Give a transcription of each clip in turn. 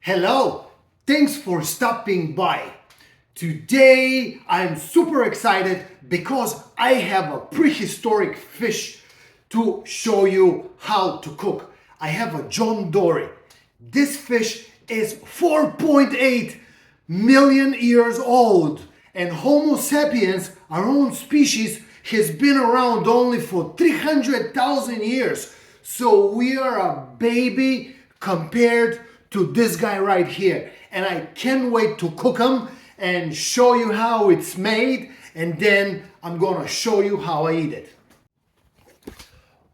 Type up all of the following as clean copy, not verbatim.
Hello, thanks for stopping by. Today I'm super excited because I have a prehistoric fish to show you how to cook. I have a John Dory. This fish is 4.8 million years old, and Homo sapiens, our own species, has been around only for 300,000 years. So we are a baby compared to this guy right here. And I can't wait to cook him and show you how it's made, and then I'm gonna show you how I eat it.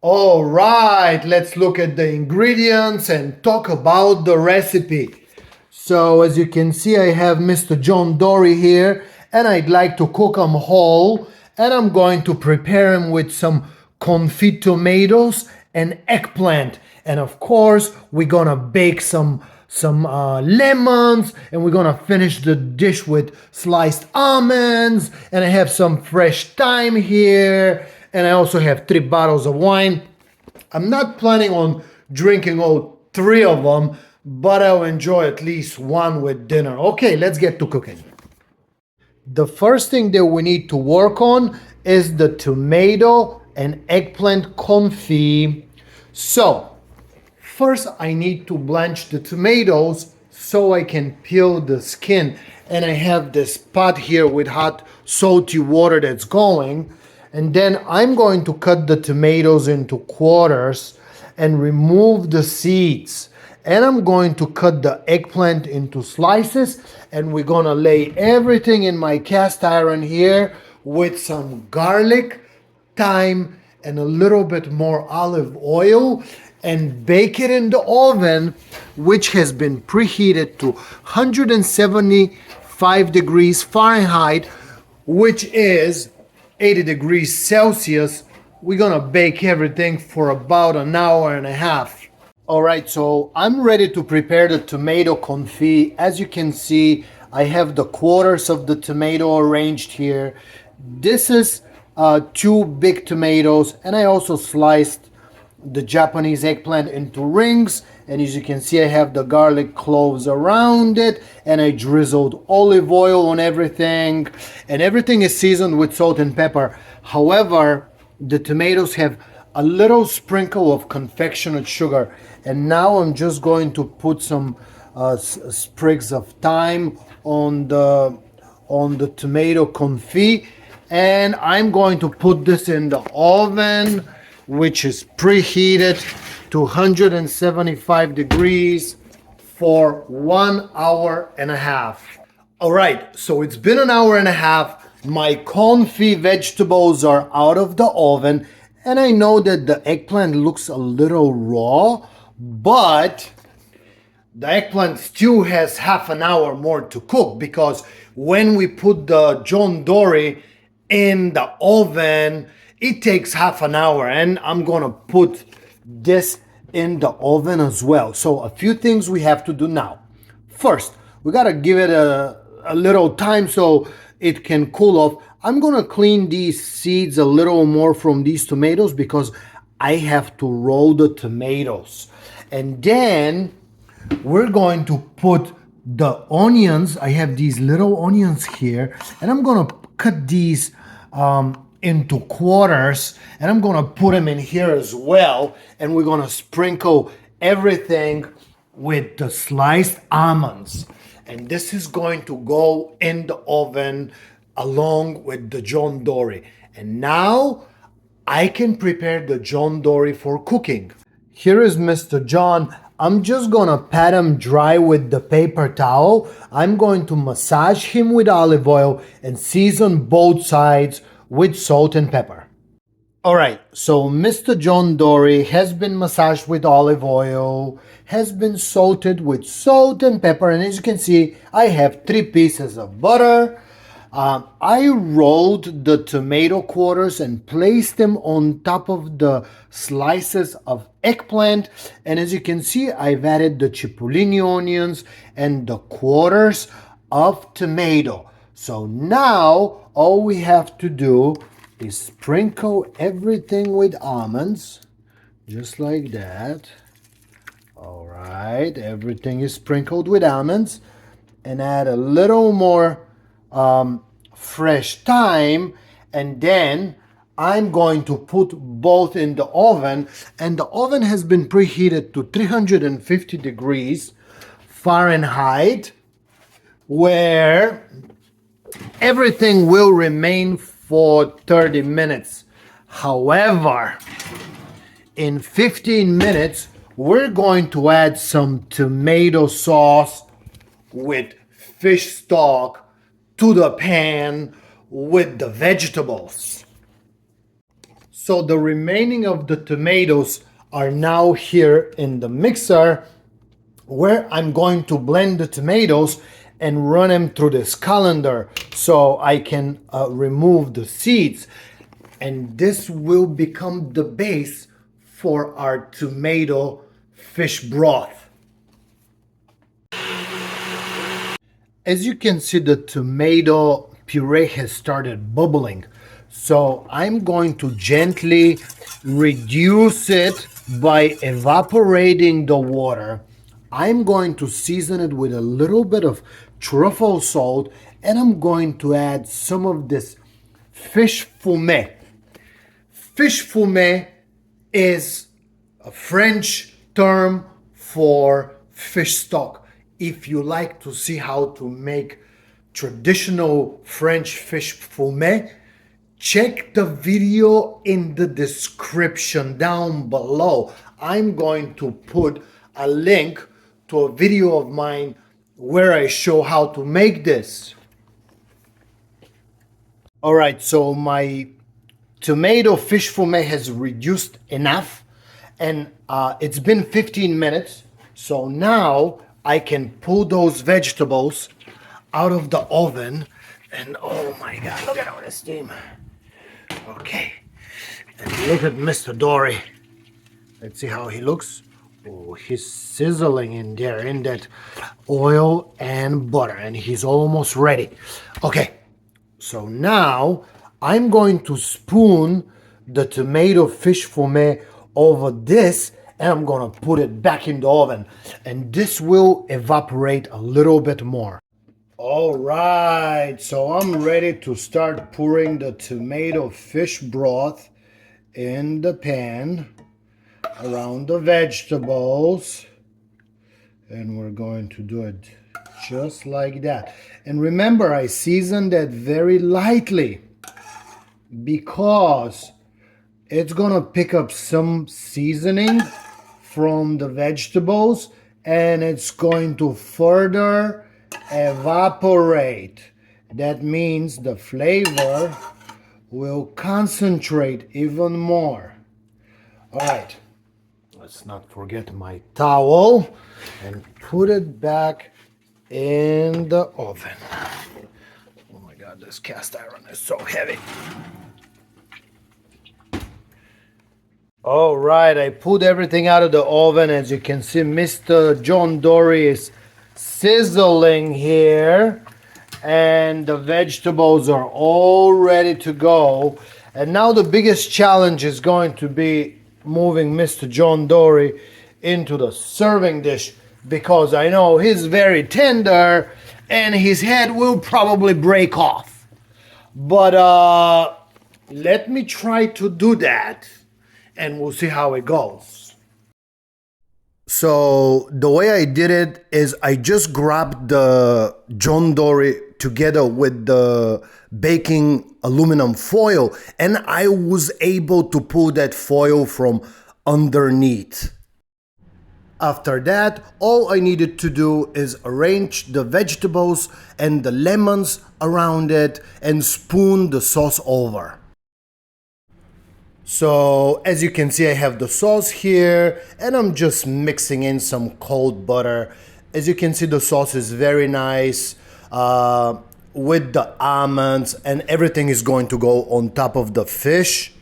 All right, let's look at the ingredients and talk about the recipe. So as you can see, I have Mr. John Dory here, and I'd like to cook him whole, and I'm going to prepare him with some confit tomatoes and eggplant. And of course, we're gonna bake some lemons, and we're gonna finish the dish with sliced almonds, and I have some fresh thyme here, and I also have 3 bottles of wine. I'm not planning on drinking all 3 of them, but I'll enjoy at least one with dinner. Okay, let's get to cooking. The first thing that we need to work on is the tomato and eggplant confit. So first, I need to blanch the tomatoes so I can peel the skin. And I have this pot here with hot salty water that's going. And then I'm going to cut the tomatoes into quarters and remove the seeds. And I'm going to cut the eggplant into slices. And we're gonna lay everything in my cast iron here with some garlic, thyme, and a little bit more olive oil, and bake it in the oven, which has been preheated to 175 degrees Fahrenheit, which is 80 degrees Celsius. We're gonna bake everything for about an hour and a half. All right, so I'm ready to prepare the tomato confit. As you can see, I have the quarters of the tomato arranged here. This is 2 big tomatoes, and I also sliced the Japanese eggplant into rings, and as you can see, I have the garlic cloves around it, and I drizzled olive oil on everything, and everything is seasoned with salt and pepper. However, the tomatoes have a little sprinkle of confectionate sugar, and now I'm just going to put some sprigs of thyme on the tomato confit, and I'm going to put this in the oven, which is preheated to 175 degrees for 1 hour and a half. All right, so it's been an hour and a half. My confit vegetables are out of the oven, and I know that the eggplant looks a little raw, but the eggplant still has half an hour more to cook, because when we put the John Dory in the oven, it takes half an hour, and I'm gonna put this in the oven as well. So a few things we have to do now. First, we gotta give it a little time so it can cool off. I'm gonna clean these seeds a little more from these tomatoes because I have to roll the tomatoes. And then we're going to put the onions. I have these little onions here, and I'm gonna cut these into quarters, and I'm gonna put them in here as well, and we're gonna sprinkle everything with the sliced almonds, and this is going to go in the oven along with the John Dory. And now I can prepare the John Dory for cooking. Here is Mr. John. I'm just gonna pat him dry with the paper towel. I'm going to massage him with olive oil and season both sides with salt and pepper. All right, so Mr. John Dory has been massaged with olive oil, has been salted with salt and pepper, and as you can see, I have 3 pieces of butter. I rolled the tomato quarters and placed them on top of the slices of eggplant, and as you can see, I've added the cipollini onions and the quarters of tomato. So now all we have to do is sprinkle everything with almonds, just like that. All right, everything is sprinkled with almonds, and add a little more fresh thyme, and then I'm going to put both in the oven, and the oven has been preheated to 350 degrees Fahrenheit, where everything will remain for 30 minutes. However, in 15 minutes, we're going to add some tomato sauce with fish stock to the pan with the vegetables. So the remaining of the tomatoes are now here in the mixer, where I'm going to blend the tomatoes and run them through this colander so I can remove the seeds. And this will become the base for our tomato fish broth. As you can see, the tomato puree has started bubbling. So I'm going to gently reduce it by evaporating the water. I'm going to season it with a little bit of truffle salt, and I'm going to add some of this fish fumet. Fish fumet is a French term for fish stock. If you like to see how to make traditional French fish fumet, check the video in the description down below. I'm going to put a link to a video of mine where I show how to make this. All right, so my tomato fish fumet has reduced enough, and it's been 15 minutes. So now I can pull those vegetables out of the oven, and oh my God, look at all the steam. Okay, and look at Mr. Dory. Let's see how he looks. Oh, he's sizzling in there in that oil and butter, and he's almost ready. Okay, so now I'm going to spoon the tomato fish fumet over this, and I'm gonna put it back in the oven, and this will evaporate a little bit more. All right, so I'm ready to start pouring the tomato fish broth in the pan around the vegetables, and we're going to do it just like that. And remember, I seasoned that very lightly because it's gonna pick up some seasoning from the vegetables, and it's going to further evaporate. That means the flavor will concentrate even more. All right, let's not forget my towel and put it back in the oven. Oh my God, this cast iron is so heavy. All right, I put everything out of the oven. As you can see, Mr. John Dory is sizzling here, and the vegetables are all ready to go. And now the biggest challenge is going to be moving Mr. John Dory into the serving dish, because I know he's very tender and his head will probably break off. But let me try to do that, and we'll see how it goes. So the way I did it is I just grabbed the John Dory together with the baking aluminum foil, and I was able to pull that foil from underneath. After that, all I needed to do is arrange the vegetables and the lemons around it and spoon the sauce over. So as you can see, I have the sauce here, and I'm just mixing in some cold butter. As you can see, the sauce is very nice with the almonds, and everything is going to go on top of the fish.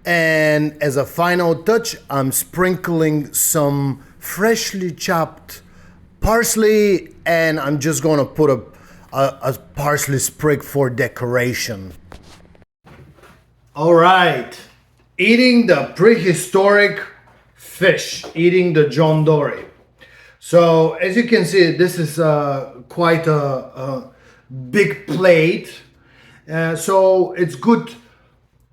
And as a final touch, I'm sprinkling some freshly chopped parsley, and I'm just gonna put a a parsley sprig for decoration. All right, eating the prehistoric fish, eating the John Dory. So as you can see, this is quite a big plate. So it's good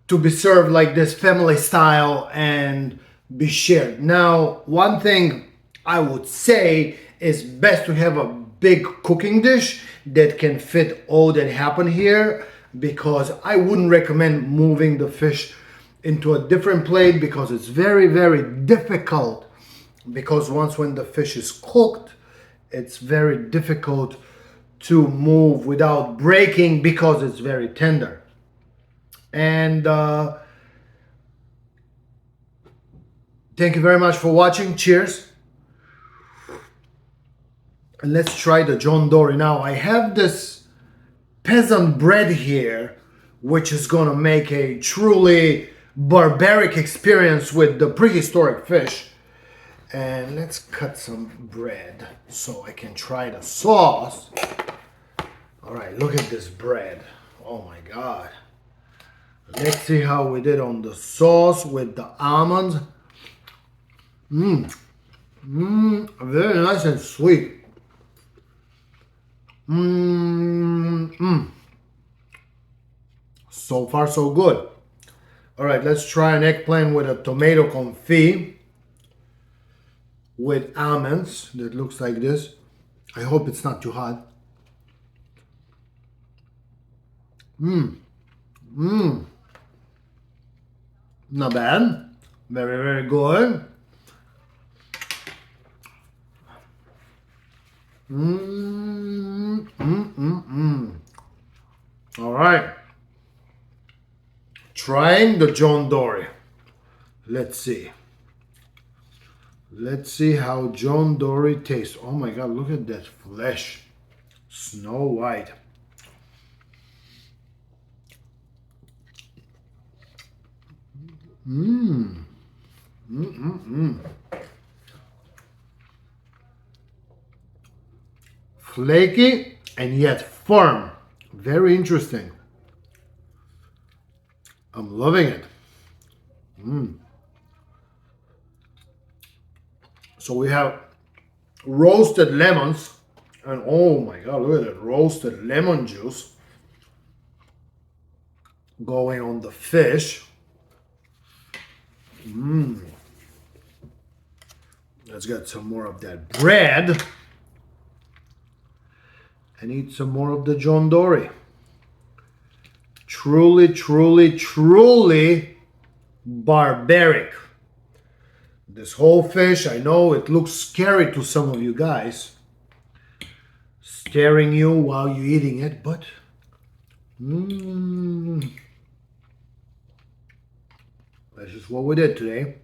to be served like this family style and be shared. Now, one thing I would say is best to have a big cooking dish that can fit all that happen here, because I wouldn't recommend moving the fish into a different plate because it's very, very difficult, because once when the fish is cooked, it's very difficult to move without breaking because it's very tender. And thank you very much for watching. Cheers. And let's try the John Dory. Now I have this peasant bread here, which is gonna make a truly barbaric experience with the prehistoric fish. And let's cut some bread so I can try the sauce. All right, look at this bread. Oh my God. Let's see how we did on the sauce with the almonds. Very nice and sweet. So far, so good. All right, let's try an eggplant with a tomato confit with almonds that looks like this. I hope it's not too hot. Not bad. Very, very good. All right. Trying the John Dory. Let's see. Let's see how John Dory tastes. Oh my God, look at that flesh. Snow white. Flaky and yet firm. Very interesting. I'm loving it. So we have roasted lemons, and oh my God, look at that roasted lemon juice going on the fish. Let's get some more of that bread and eat some more of the John Dory. Truly, truly, truly barbaric. This whole fish, I know it looks scary to some of you guys, scaring you while you're eating it, but that's just what we did today.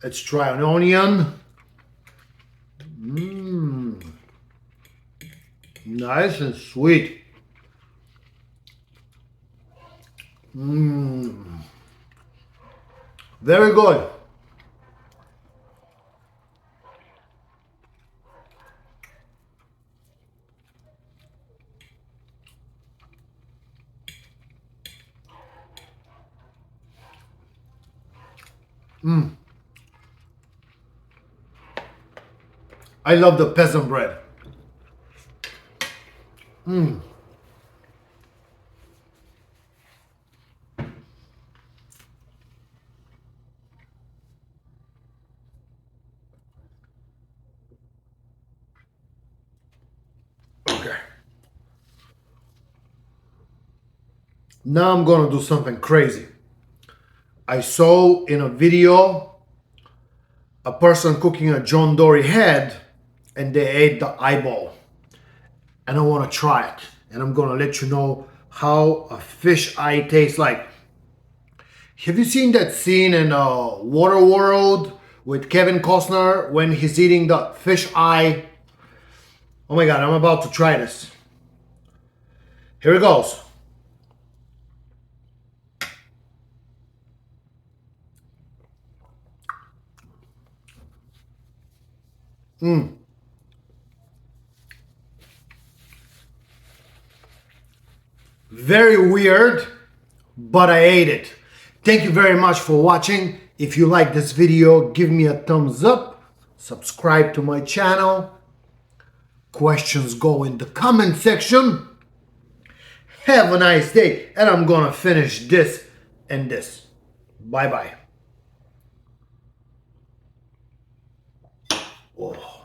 Let's try an onion. Nice and sweet. Very good. I love the peasant bread. Okay. Now I'm gonna do something crazy. I saw in a video a person cooking a John Dory head and they ate the eyeball. And I want to try it. And I'm going to let you know how a fish eye tastes like. Have you seen that scene in Waterworld with Kevin Costner when he's eating the fish eye? Oh my God, I'm about to try this. Here it goes. Very weird, but I ate it. Thank you very much for watching. If you like this video, give me a thumbs up. Subscribe to my channel. Questions go in the comment section. Have a nice day. And I'm gonna finish this and this. Bye-bye. Oh.